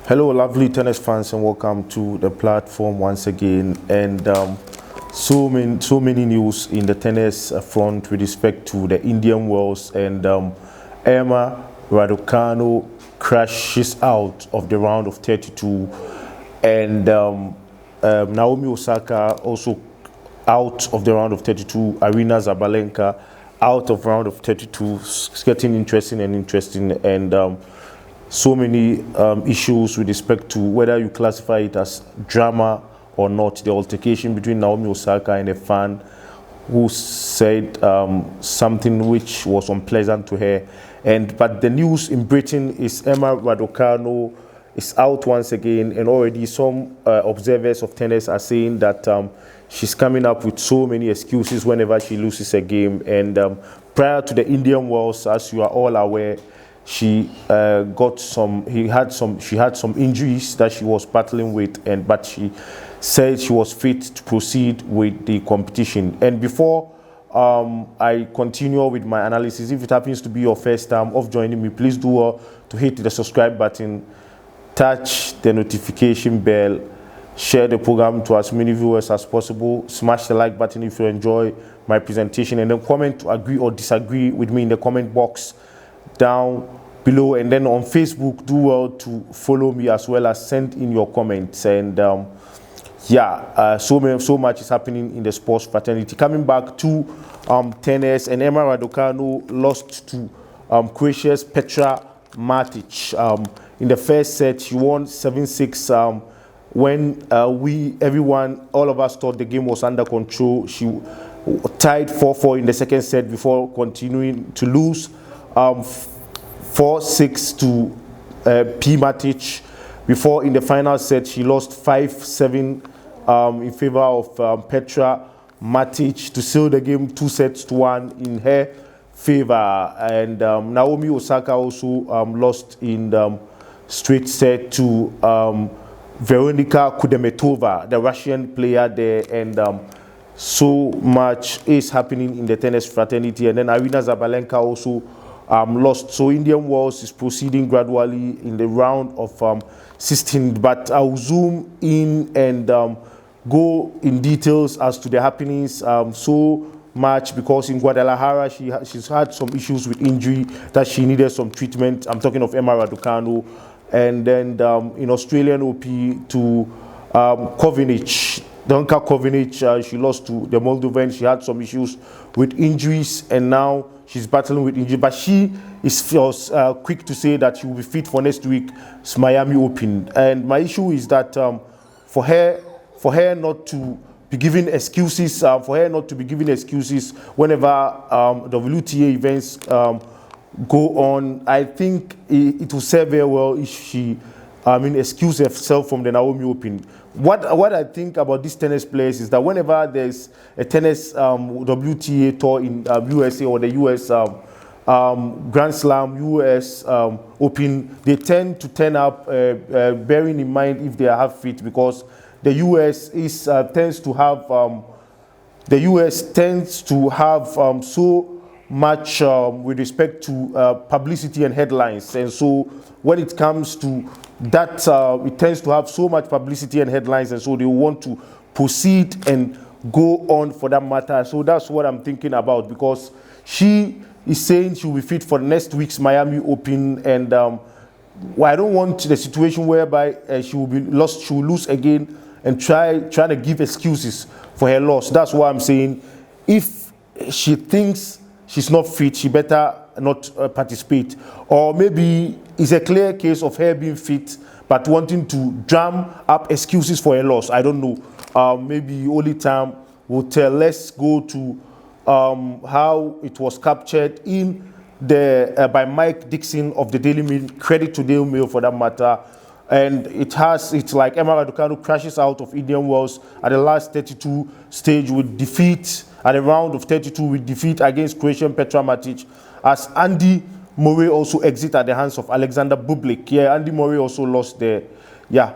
Hello, lovely tennis fans, and welcome to the platform once again. And so many news in the tennis front with respect to the Indian Wells, and Emma Raducanu crashes out of the round of 32, and Naomi Osaka also out of the round of 32. Arina Zabalenka out of round of 32. It's getting interesting, and so many issues with respect to whether you classify it as drama or not. The altercation between Naomi Osaka and a fan who said something which was unpleasant to her. But the news in Britain is Emma Raducanu is out once again, and already some observers of tennis are saying that she's coming up with so many excuses whenever she loses a game. And prior to the Indian Wells, as you are all aware, she had some injuries that she was battling with, but she said she was fit to proceed with the competition. And before I continue with my analysis, if it happens to be your first time of joining me, please do to hit the subscribe button, touch the notification bell, share the program to as many viewers as possible, smash the like button if you enjoy my presentation, and then comment to agree or disagree with me in the comment box down below. And then on Facebook, do well to follow me as well as send in your comments. And so much is happening in the sports fraternity. Coming back to tennis, and Emma Raducanu lost to Croatia's Petra Martic. In the first set, she won 7-6. When all of us thought the game was under control, she tied 4-4 in the second set before continuing to lose 4-6 to P. Matic, before in the final set she lost 5-7 in favor of Petra Martic to seal the game 2-1 in her favor. And Naomi Osaka also lost in the straight set to Veronika Kudermetova, the Russian player there. And so much is happening in the tennis fraternity. And then Arina Zabalenka also lost. So Indian Wells is proceeding gradually in the round of 16. But I'll zoom in and go in details as to the happenings so much, because in Guadalajara she's had some issues with injury that she needed some treatment. I'm talking of Emma Raducanu. And then in Australian OP to Danka Kovinic, she lost to the Moldovan. She had some issues with injuries, and now she's battling with injury. But she was quick to say that she will be fit for next week's Miami Open. And my issue is that for her not to be giving excuses, whenever WTA events go on. I think it will serve very well if she excuse herself from the Naomi Open. What I think about these tennis players is that whenever there's a tennis WTA tour in USA, or the US Grand Slam, US Open, they tend to turn up, bearing in mind if they are half fit, because the US tends to have so much with respect to publicity and headlines. And so when it comes to that, it tends to have so much publicity and headlines, and so they want to proceed and go on for that matter. So that's what I'm thinking about, because she is saying she will be fit for next week's Miami Open. And I don't want the situation whereby she will lose again and trying to give excuses for her loss. That's why I'm saying, if she thinks she's not fit, she better not participate. Or maybe it's a clear case of her being fit but wanting to drum up excuses for her loss. I don't know. Maybe only time will tell. Let's go to how it was captured in by Mike Dixon of the Daily Mail. Credit to Daily Mail for that matter. And it's like Emma Raducanu crashes out of Indian Wells at the last 32 stage with defeat, at the round of 32 with defeat against Croatian Petra Martic, as Andy Murray also exit at the hands of Alexander Bublik. Yeah, Andy Murray also lost there. Yeah,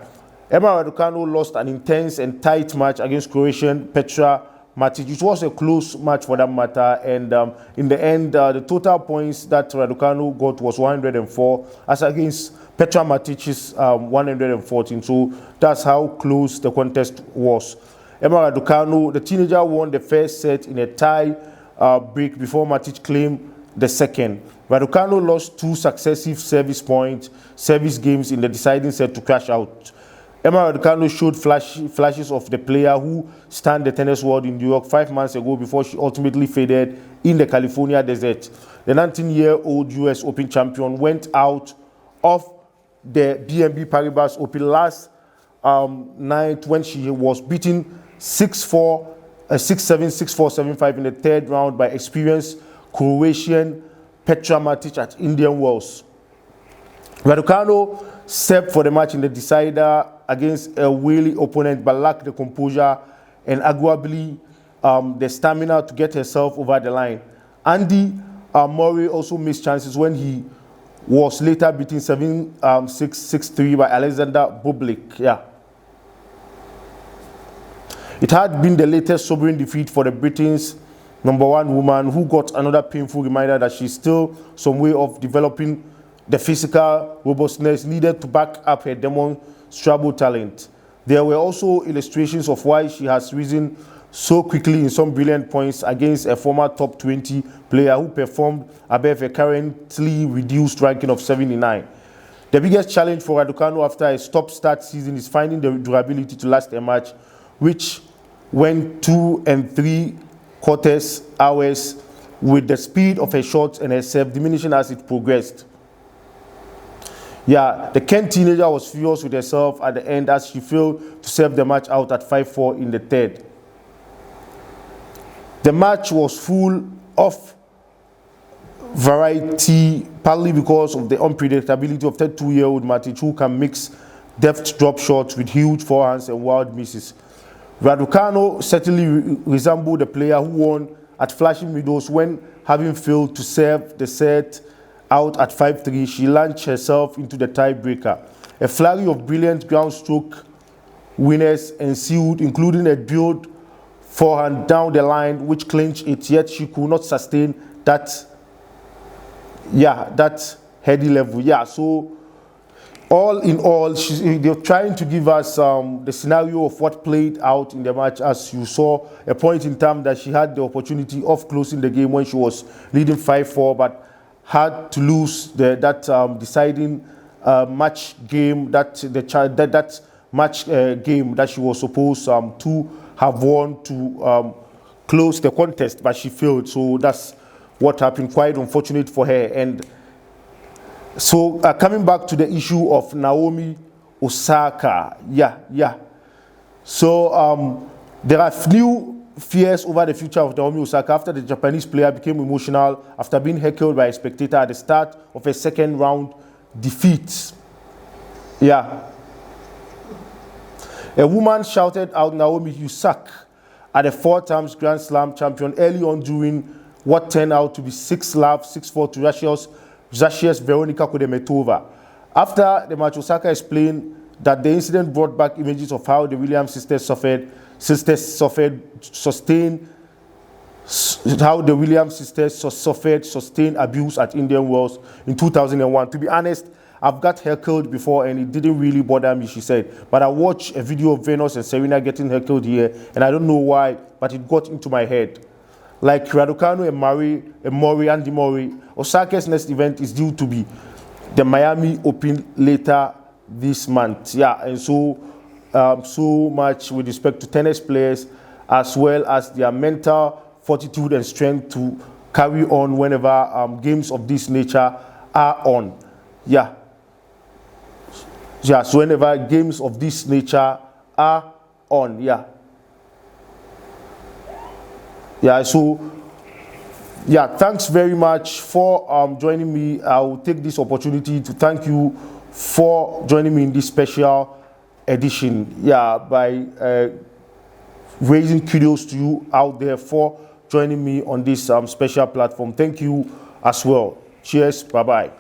Emma Raducanu lost an intense and tight match against Croatian Petra Matic. It was a close match for that matter, and in the end, the total points that Raducanu got was 104 as against Petra Matic's 114. So that's how close the contest was. Emma Raducanu, the teenager, won the first set in a tie break before Matic claimed the second. Raducanu lost 2 successive service games in the deciding set to crash out. Emma Raducanu showed flashes of the player who stunned the tennis world in New York 5 months ago before she ultimately faded in the California desert. The 19-year-old US Open champion went out of the BNP Paribas Open last night when she was beaten 6-4, 6-7, 6-4, 7-5 in the third round by experienced Croatian Petra Matic at Indian Wells. Raducanu stepped for the match in the decider against a wily opponent but lacked the composure and arguably the stamina to get herself over the line. Andy Murray also missed chances when he was later beaten 7-6, 6-3 by Alexander Bublik. Yeah. It had been the latest sobering defeat for the Britain's #1 woman, who got another painful reminder that she's still some way of developing the physical robustness needed to back up her demonstrable talent. There were also illustrations of why she has risen so quickly in some brilliant points against a former top 20 player who performed above a currently reduced ranking of 79. The biggest challenge for Raducanu after a stop-start season is finding the durability to last a match, which went 2 and 3/4 hours, with the speed of her shots and her serve diminishing as it progressed. Yeah, the Kent teenager was furious with herself at the end as she failed to serve the match out at 5-4 in the third. The match was full of variety, partly because of the unpredictability of 32-year-old Matic, who can mix deft drop shots with huge forehands and wild misses. Raducanu certainly resembled the player who won at flashing middles when, having failed to serve the set out at 5-3, she launched herself into the tiebreaker. A flurry of brilliant ground stroke winners ensued, including a build forehand down the line which clinched it, yet she could not sustain that heady level. Yeah, so all in all, they're trying to give us the scenario of what played out in the match. As you saw, a point in time that she had the opportunity of closing the game when she was leading 5-4, but had to lose that deciding match game, that match game that she was supposed to have won to close the contest, but she failed. So that's what happened. Quite unfortunate for her. And so coming back to the issue of Naomi Osaka, So there are new fears over the future of Naomi Osaka after the Japanese player became emotional after being heckled by a spectator at the start of a second round defeat. Yeah. A woman shouted out Naomi, "You suck," at a 4 times Grand Slam champion early on during what turned out to be 6-love, 6-4 to Russia's Veronika Kudermetova. After the match, Osaka explained that the incident brought back images of how the Williams sisters suffered sustained abuse at Indian Wells in 2001. To be honest, I've got heckled before and it didn't really bother me, she said. But I watched a video of Venus and Serena getting heckled here, and I don't know why, but it got into my head. Like Raducanu and Andy Murray, Osaka's next event is due to be the Miami Open later this month. Yeah, and so much with respect to tennis players, as well as their mental fortitude and strength to carry on whenever games of this nature are on. So whenever games of this nature are on. Thanks very much for joining me. I will take this opportunity to thank you for joining me in this special edition, by raising kudos to you out there for joining me on this special platform. Thank you as well. Cheers. Bye-bye.